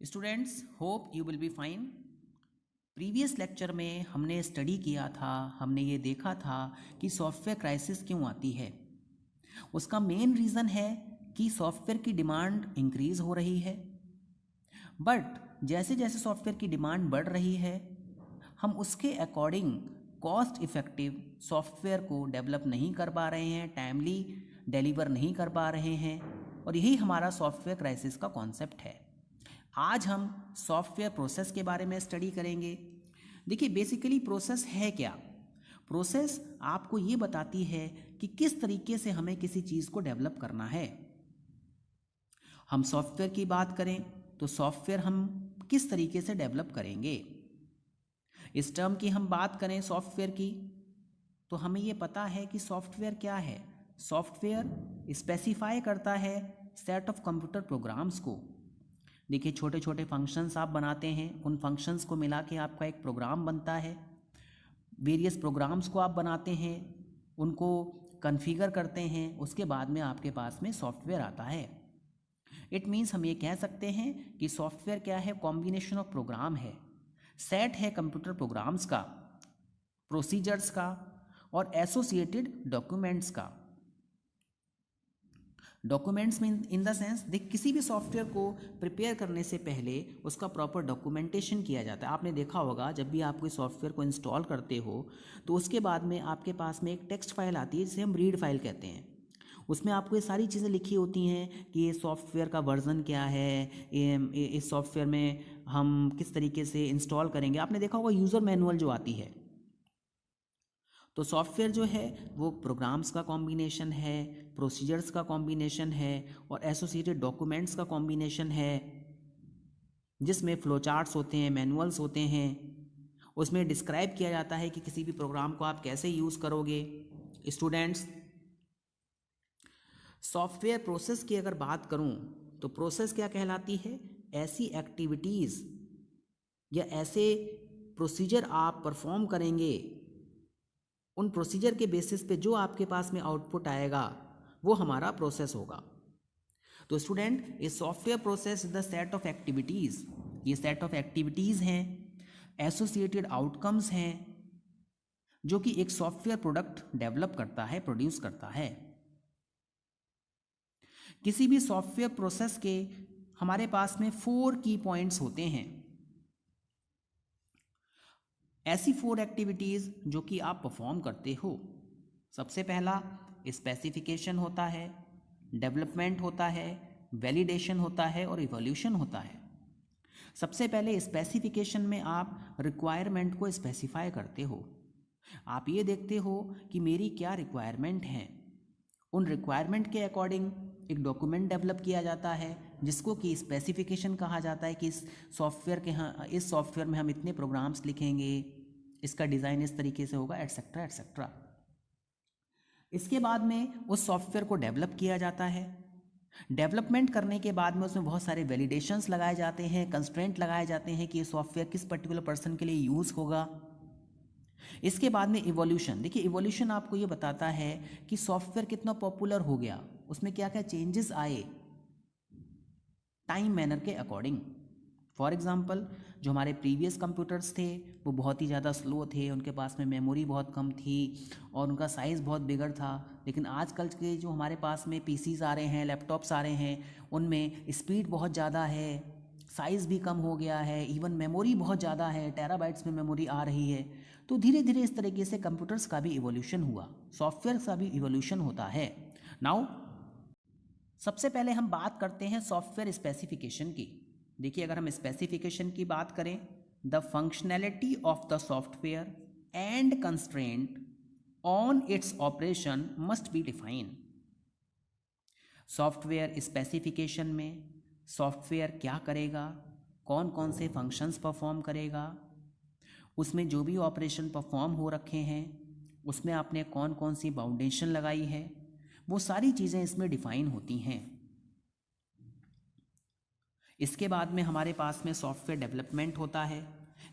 Students hope you will be fine. Previous lecture में हमने study किया था, हमने ये देखा था कि सॉफ्टवेयर क्राइसिस क्यों आती है। उसका मेन रीज़न है कि सॉफ्टवेयर की डिमांड इंक्रीज़ हो रही है, बट जैसे जैसे सॉफ्टवेयर की डिमांड बढ़ रही है हम उसके अकॉर्डिंग कॉस्ट इफ़ेक्टिव सॉफ्टवेयर को डेवलप नहीं कर पा रहे हैं, टाइमली डिलीवर नहीं कर पा रहे हैं, और यही हमारा सॉफ्टवेयर क्राइसिस का कॉन्सेप्ट है। आज हम सॉफ्टवेयर प्रोसेस के बारे में स्टडी करेंगे। देखिए बेसिकली प्रोसेस है क्या। प्रोसेस आपको ये बताती है कि किस तरीके से हमें किसी चीज़ को डेवलप करना है। हम सॉफ्टवेयर की बात करें तो सॉफ्टवेयर हम किस तरीके से डेवलप करेंगे। इस टर्म की हम बात करें सॉफ्टवेयर की तो हमें ये पता है कि सॉफ्टवेयर क्या है। सॉफ्टवेयर स्पेसिफाई करता है सेट ऑफ कंप्यूटर प्रोग्राम्स को। देखिए छोटे छोटे फंक्शंस आप बनाते हैं, उन फंक्शंस को मिला के आपका एक प्रोग्राम बनता है। वेरियस प्रोग्राम्स को आप बनाते हैं, उनको कॉन्फ़िगर करते हैं, उसके बाद में आपके पास में सॉफ्टवेयर आता है। इट मीन्स हम ये कह सकते हैं कि सॉफ्टवेयर क्या है, कॉम्बिनेशन ऑफ प्रोग्राम है, सेट है कंप्यूटर प्रोग्राम्स का, प्रोसीजर्स का और एसोसिएटेड डॉक्यूमेंट्स का। डॉक्यूमेंट्स में इन द सेंस देख किसी भी सॉफ्टवेयर को प्रिपेयर करने से पहले उसका प्रॉपर डॉक्यूमेंटेशन किया जाता है। आपने देखा होगा जब भी आप कोई सॉफ्टवेयर को इंस्टॉल करते हो तो उसके बाद में आपके पास में एक टेक्स्ट फाइल आती है जिसे हम रीड फाइल कहते हैं। उसमें आपको ये सारी चीज़ें लिखी होती हैं कि ये सॉफ्टवेयर का वर्जन क्या है, इस सॉफ्टवेयर में हम किस तरीके से इंस्टॉल करेंगे। आपने देखा होगा यूज़र मैनुअल जो आती है। तो सॉफ्टवेयर जो है वो प्रोग्राम्स का कॉम्बिनेशन है, प्रोसीजर्स का कॉम्बिनेशन है और एसोसिएटेड डॉक्यूमेंट्स का कॉम्बिनेशन है, जिसमें फ्लो चार्ट्स होते हैं, मैनुअल्स होते हैं। उसमें डिस्क्राइब किया जाता है कि किसी भी प्रोग्राम को आप कैसे यूज़ करोगे। स्टूडेंट्स सॉफ्टवेयर प्रोसेस की अगर बात करूं तो प्रोसेस क्या कहलाती है, ऐसी एक्टिविटीज़ या ऐसे प्रोसीजर आप परफॉर्म करेंगे, उन प्रोसीजर के बेसिस पे जो आपके पास में आउटपुट आएगा वो हमारा प्रोसेस होगा। तो स्टूडेंट ये software process is the set of activities, ये सेट ऑफ एक्टिविटीज़ हैं, एसोसिएटेड आउटकम्स हैं जो कि एक सॉफ्टवेयर प्रोडक्ट डेवलप करता है, प्रोड्यूस करता है। किसी भी सॉफ्टवेयर प्रोसेस के हमारे पास में 4 की पॉइंट्स होते हैं। ऐसी 4 एक्टिविटीज़ जो कि आप परफॉर्म करते हो। सबसे पहला स्पेसिफिकेशन होता है, डेवलपमेंट होता है, वैलिडेशन होता है और इवोल्यूशन होता है। सबसे पहले स्पेसिफिकेशन में आप रिक्वायरमेंट को स्पेसिफाई करते हो। आप ये देखते हो कि मेरी क्या रिक्वायरमेंट है, उन रिक्वायरमेंट के अकॉर्डिंग एक डॉक्यूमेंट डेवलप किया जाता है जिसको कि स्पेसिफिकेशन कहा जाता है कि इस सॉफ्टवेयर में हम इतने प्रोग्राम्स लिखेंगे, इसका डिज़ाइन इस तरीके से होगा, एट्सेट्रा एट्सेट्रा। इसके बाद में उस सॉफ्टवेयर को डेवलप किया जाता है। डेवलपमेंट करने के बाद में उसमें बहुत सारे वैलिडेशंस लगाए जाते हैं, कंस्ट्रेंट लगाए जाते हैं कि ये सॉफ्टवेयर किस पर्टिकुलर पर्सन के लिए यूज़ होगा। इसके बाद में इवोल्यूशन। देखिए इवोल्यूशन आपको ये बताता है कि सॉफ्टवेयर कितना पॉपुलर हो गया, उसमें क्या क्या चेंजेस आए टाइम मैनर के अकॉर्डिंग। फॉर एग्जांपल जो हमारे प्रीवियस कंप्यूटर्स थे वो बहुत ही ज़्यादा स्लो थे, उनके पास में मेमोरी बहुत कम थी और उनका साइज़ बहुत बिगड़ था। लेकिन आजकल के जो हमारे पास में पीसीज आ रहे हैं, लैपटॉप्स आ रहे हैं, उनमें स्पीड बहुत ज़्यादा है, साइज़ भी कम हो गया है, इवन मेमोरी बहुत ज़्यादा है, टेराबाइट्स में मेमोरी आ रही है। तो धीरे धीरे इस तरीके से कंप्यूटर्स का भी इवोल्यूशन हुआ, सॉफ्टवेयर का भी इवोल्यूशन होता है। नाउ सबसे पहले हम बात करते हैं सॉफ्टवेयर स्पेसिफिकेशन की। देखिए अगर हम स्पेसिफिकेशन की बात करें, the functionality of the software and constraint on its operation must be define. Software specification में सॉफ्टवेयर क्या करेगा, कौन कौन से फंक्शंस परफॉर्म करेगा, उसमें जो भी ऑपरेशन परफॉर्म हो रखे हैं उसमें आपने कौन कौन सी बाउंडेशन लगाई है, वो सारी चीज़ें इसमें डिफाइन होती हैं। इसके बाद में हमारे पास में सॉफ्टवेयर डेवलपमेंट होता है।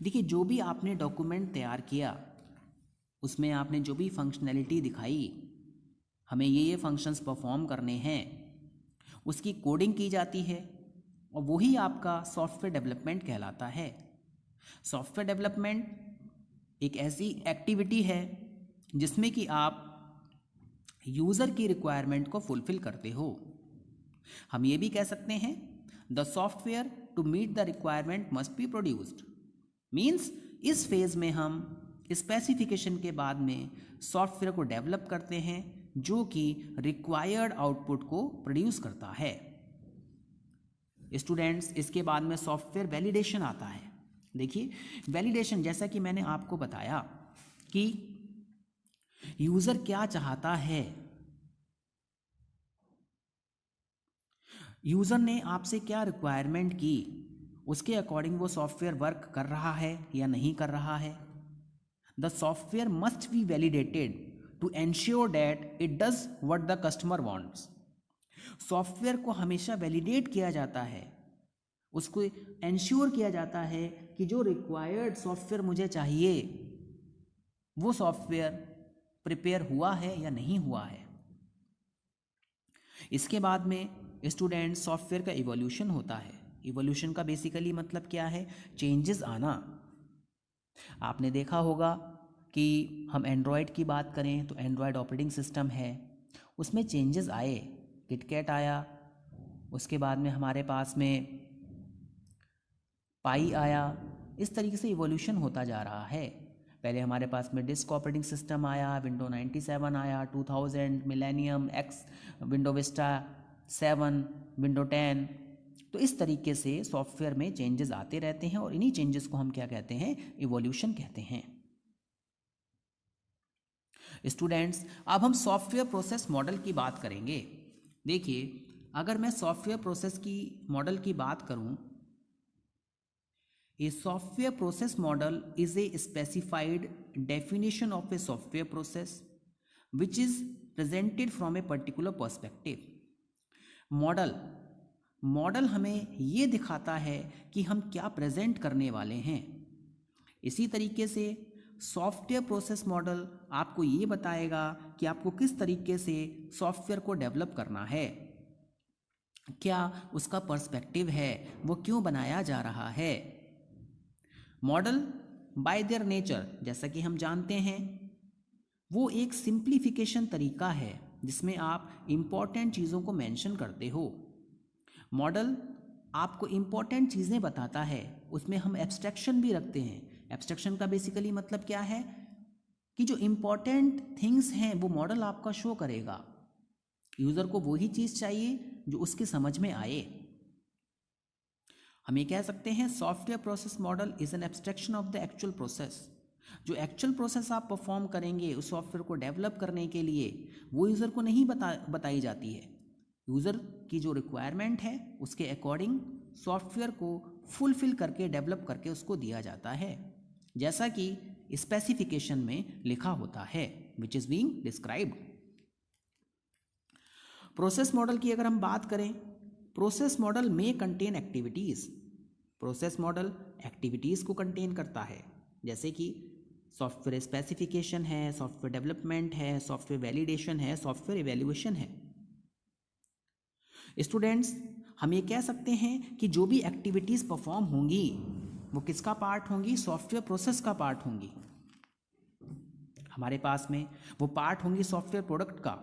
देखिए जो भी आपने डॉक्यूमेंट तैयार किया उसमें आपने जो भी फंक्शनैलिटी दिखाई, हमें ये फंक्शंस परफॉर्म करने हैं, उसकी कोडिंग की जाती है, और वही आपका सॉफ्टवेयर डेवलपमेंट कहलाता है। सॉफ्टवेयर डेवलपमेंट एक ऐसी एक्टिविटी है जिसमें कि आप यूज़र की रिक्वायरमेंट को फुलफिल करते हो। हम ये भी कह सकते हैं the software to meet the requirement must be produced. Means इस फेज में हम स्पेसिफिकेशन के बाद में सॉफ्टवेयर को डेवलप करते हैं जो कि रिक्वायर्ड आउटपुट को प्रोड्यूस करता है। स्टूडेंट्स, इसके बाद में सॉफ्टवेयर वैलिडेशन आता है। देखिए, वैलिडेशन जैसा कि मैंने आपको बताया कि यूज़र क्या चाहता है, यूज़र ने आपसे क्या रिक्वायरमेंट की, उसके अकॉर्डिंग वो सॉफ्टवेयर वर्क कर रहा है या नहीं कर रहा है। The software must be validated to ensure that it does what the customer wants. Software को हमेशा वैलिडेट किया जाता है, उसको एंश्योर किया जाता है कि जो रिक्वायर्ड सॉफ्टवेयर मुझे चाहिए वो सॉफ्टवेयर प्रिपेयर हुआ है या नहीं हुआ है। इसके बाद में स्टूडेंट सॉफ्टवेयर का इवोल्यूशन होता है। इवोल्यूशन का बेसिकली मतलब क्या है? चेंजेस आना। आपने देखा होगा कि हम एंड्रॉयड की बात करें तो एंड्रॉयड ऑपरेटिंग सिस्टम है, उसमें चेंजेस आए, किटकैट आया, उसके बाद में हमारे पास में पाई आया। इस तरीके से इवोल्यूशन होता जा रहा है। पहले हमारे पास में डिस्क ऑपरेटिंग सिस्टम आया, विंडो 97 आया, 2000 millennium x, window Vista 7, window 10। तो इस तरीके से सॉफ्टवेयर में चेंजेस आते रहते हैं और इन्हीं चेंजेस को हम क्या कहते हैं? इवोल्यूशन कहते हैं। स्टूडेंट्स, अब हम सॉफ्टवेयर प्रोसेस मॉडल की बात करेंगे। देखिए, अगर मैं सॉफ्टवेयर प्रोसेस की मॉडल की बात करूं, a software process model is a specified definition of a software process which is presented from a particular perspective. Model हमें ये दिखाता है कि हम क्या प्रेजेंट करने वाले हैं। इसी तरीके से सॉफ्टवेयर प्रोसेस मॉडल आपको ये बताएगा कि आपको किस तरीके से सॉफ्टवेयर को डेवलप करना है, क्या उसका पर्सपेक्टिव है, वो क्यों बनाया जा रहा है। मॉडल बाय देयर नेचर, जैसा कि हम जानते हैं, वो एक सिंप्लीफिकेशन तरीका है जिसमें आप इम्पॉर्टेंट चीज़ों को मेंशन करते हो। मॉडल आपको इम्पॉर्टेंट चीज़ें बताता है, उसमें हम एब्स्ट्रैक्शन भी रखते हैं। एब्स्ट्रैक्शन का बेसिकली मतलब क्या है कि जो इम्पॉर्टेंट थिंग्स हैं वो मॉडल आपका शो करेगा। यूज़र को वही चीज़ चाहिए जो उसके समझ में आए। हम ये कह सकते हैं software process model is an abstraction of the actual process. जो एक्चुअल प्रोसेस आप परफॉर्म करेंगे उस सॉफ्टवेयर को डेवलप करने के लिए, वो यूज़र को नहीं बताई जाती है। यूज़र की जो रिक्वायरमेंट है उसके अकॉर्डिंग सॉफ्टवेयर को फुलफिल करके डेवलप करके उसको दिया जाता है, जैसा कि स्पेसिफिकेशन में लिखा होता है, which is being described. Process model की अगर हम बात करें, प्रोसेस मॉडल में contain activities. Process model activities को कंटेन करता है, जैसे कि सॉफ्टवेयर स्पेसिफिकेशन है, सॉफ्टवेयर डेवलपमेंट है, सॉफ्टवेयर वैलिडेशन है, सॉफ्टवेयर इवैल्यूएशन है। स्टूडेंट्स, हम ये कह सकते हैं कि जो भी एक्टिविटीज़ परफॉर्म होंगी वो किसका पार्ट होंगी? सॉफ्टवेयर प्रोसेस का पार्ट होंगी। हमारे पास में वो पार्ट होंगी सॉफ्टवेयर प्रोडक्ट का।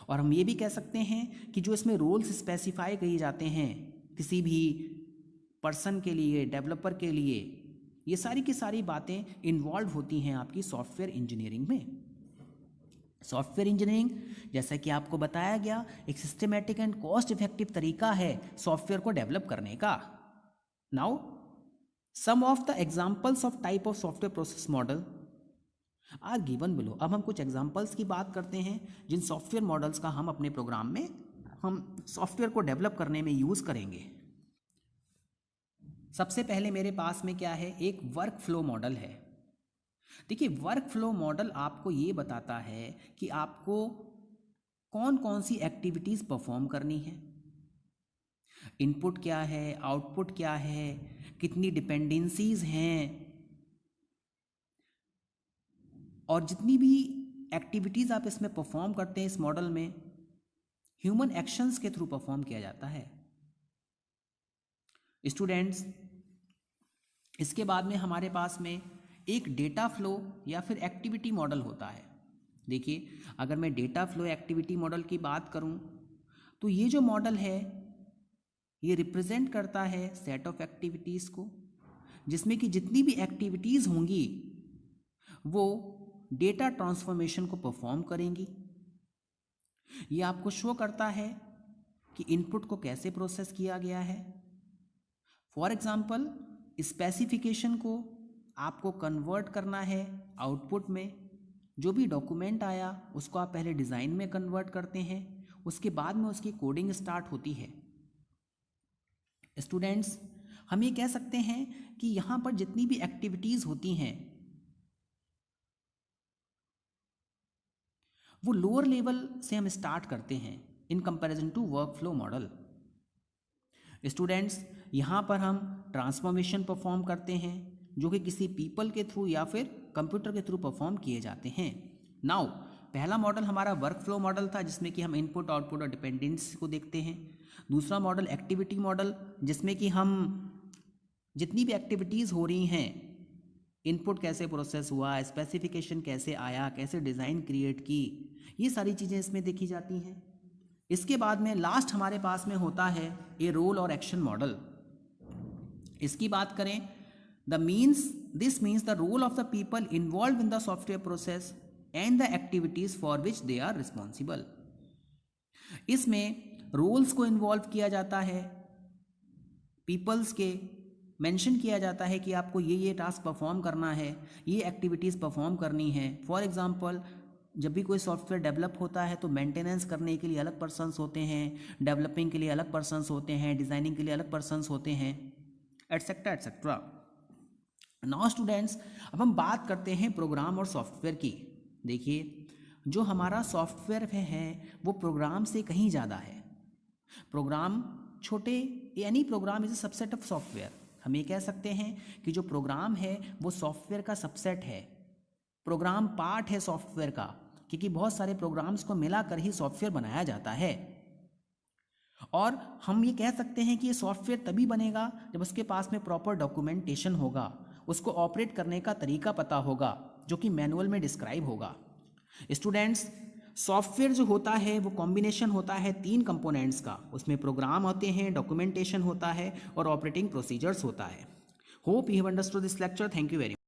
और हम ये भी कह सकते हैं कि जो इसमें रोल्स स्पेसिफाई किए जाते हैं किसी भी पर्सन के लिए, डेवलपर के लिए, ये सारी की सारी बातें इन्वॉल्व होती हैं आपकी सॉफ्टवेयर इंजीनियरिंग में। सॉफ्टवेयर इंजीनियरिंग, जैसा कि आपको बताया गया, एक सिस्टमैटिक एंड कॉस्ट इफेक्टिव तरीका है सॉफ्टवेयर को डेवलप करने का। Now some of the examples of type of software process model are given below. अब हम कुछ एग्जाम्पल्स की बात करते हैं जिन सॉफ्टवेयर मॉडल्स का हम अपने प्रोग्राम में हम सॉफ्टवेयर को डेवलप करने में यूज़ करेंगे। सबसे पहले मेरे पास में क्या है? एक वर्क फ्लो मॉडल है। देखिए, वर्क फ्लो मॉडल आपको ये बताता है कि आपको कौन कौन सी एक्टिविटीज़ परफॉर्म करनी है, इनपुट क्या है, आउटपुट क्या है, कितनी डिपेंडेंसीज हैं, और जितनी भी एक्टिविटीज़ आप इसमें परफॉर्म करते हैं इस मॉडल में ह्यूमन एक्शंस के थ्रू परफॉर्म किया जाता है। स्टूडेंट्स, इसके बाद में हमारे पास में एक डेटा फ्लो या फिर एक्टिविटी मॉडल होता है। देखिए, अगर मैं डेटा फ्लो एक्टिविटी मॉडल की बात करूं तो ये जो मॉडल है ये रिप्रेजेंट करता है सेट ऑफ एक्टिविटीज़ को, जिसमें कि जितनी भी एक्टिविटीज़ होंगी वो डेटा ट्रांसफॉर्मेशन को परफॉर्म करेंगी। ये आपको शो करता है कि इनपुट को कैसे प्रोसेस किया गया है। फॉर एग्जांपल, स्पेसिफिकेशन को आपको कन्वर्ट करना है आउटपुट में। जो भी डॉक्यूमेंट आया उसको आप पहले डिज़ाइन में कन्वर्ट करते हैं, उसके बाद में उसकी कोडिंग स्टार्ट होती है। स्टूडेंट्स, हम ये कह सकते हैं कि यहाँ पर जितनी भी एक्टिविटीज़ होती हैं वो लोअर लेवल से हम स्टार्ट करते हैं in comparison to workflow model. Students, यहाँ पर हम ट्रांसफॉर्मेशन परफॉर्म करते हैं जो कि किसी पीपल के थ्रू या फिर कंप्यूटर के थ्रू परफॉर्म किए जाते हैं। नाउ, पहला मॉडल हमारा वर्क फ्लो मॉडल था जिसमें कि हम इनपुट आउटपुट और डिपेंडेंसी को देखते हैं। दूसरा मॉडल एक्टिविटी मॉडल, जिसमें कि हम जितनी भी एक्टिविटीज़ हो रही हैं, इनपुट कैसे प्रोसेस हुआ, स्पेसिफिकेशन कैसे आया, कैसे डिज़ाइन क्रिएट की, ये सारी चीज़ें इसमें देखी जाती हैं। इसके बाद में लास्ट हमारे पास में होता है ए रोल और एक्शन मॉडल। इसकी बात करें, this means the role of the people involve in the software process and the activities for which they are responsible. इसमें रोल्स को इन्वॉल्व किया जाता है, पीपल्स के मेंशन किया जाता है कि आपको ये टास्क परफॉर्म करना है, ये एक्टिविटीज़ परफॉर्म करनी है। फॉर एग्जांपल, जब भी कोई सॉफ्टवेयर डेवलप होता है तो मेंटेनेंस करने के लिए अलग पर्सन्स होते हैं, डेवलपिंग के लिए अलग पर्सन्स होते हैं, डिज़ाइनिंग के लिए अलग पर्सन्स होते हैं, एटसेट्रा एटसेट्रा। नाउ स्टूडेंट्स, अब हम बात करते हैं प्रोग्राम और सॉफ्टवेयर की। देखिए, जो हमारा सॉफ्टवेयर है वो प्रोग्राम से कहीं ज़्यादा है। प्रोग्राम छोटे, यानी program is a subset of software. हम ये कह सकते हैं कि जो प्रोग्राम है वो सॉफ्टवेयर का सबसेट है। प्रोग्राम पार्ट है सॉफ्टवेयर का, क्योंकि बहुत सारे प्रोग्राम्स को मिलाकर ही सॉफ्टवेयर बनाया जाता है। और हम ये कह सकते हैं कि ये सॉफ्टवेयर तभी बनेगा जब उसके पास में प्रॉपर डॉक्यूमेंटेशन होगा, उसको ऑपरेट करने का तरीका पता होगा जो कि मैनुअल में डिस्क्राइब होगा। स्टूडेंट्स, सॉफ्टवेयर जो होता है वो कॉम्बिनेशन होता है 3 कंपोनेंट्स का। उसमें प्रोग्राम होते हैं, डॉक्यूमेंटेशन होता है और ऑपरेटिंग प्रोसीजर्स होता है। Hope you have understood this lecture. Thank you very much.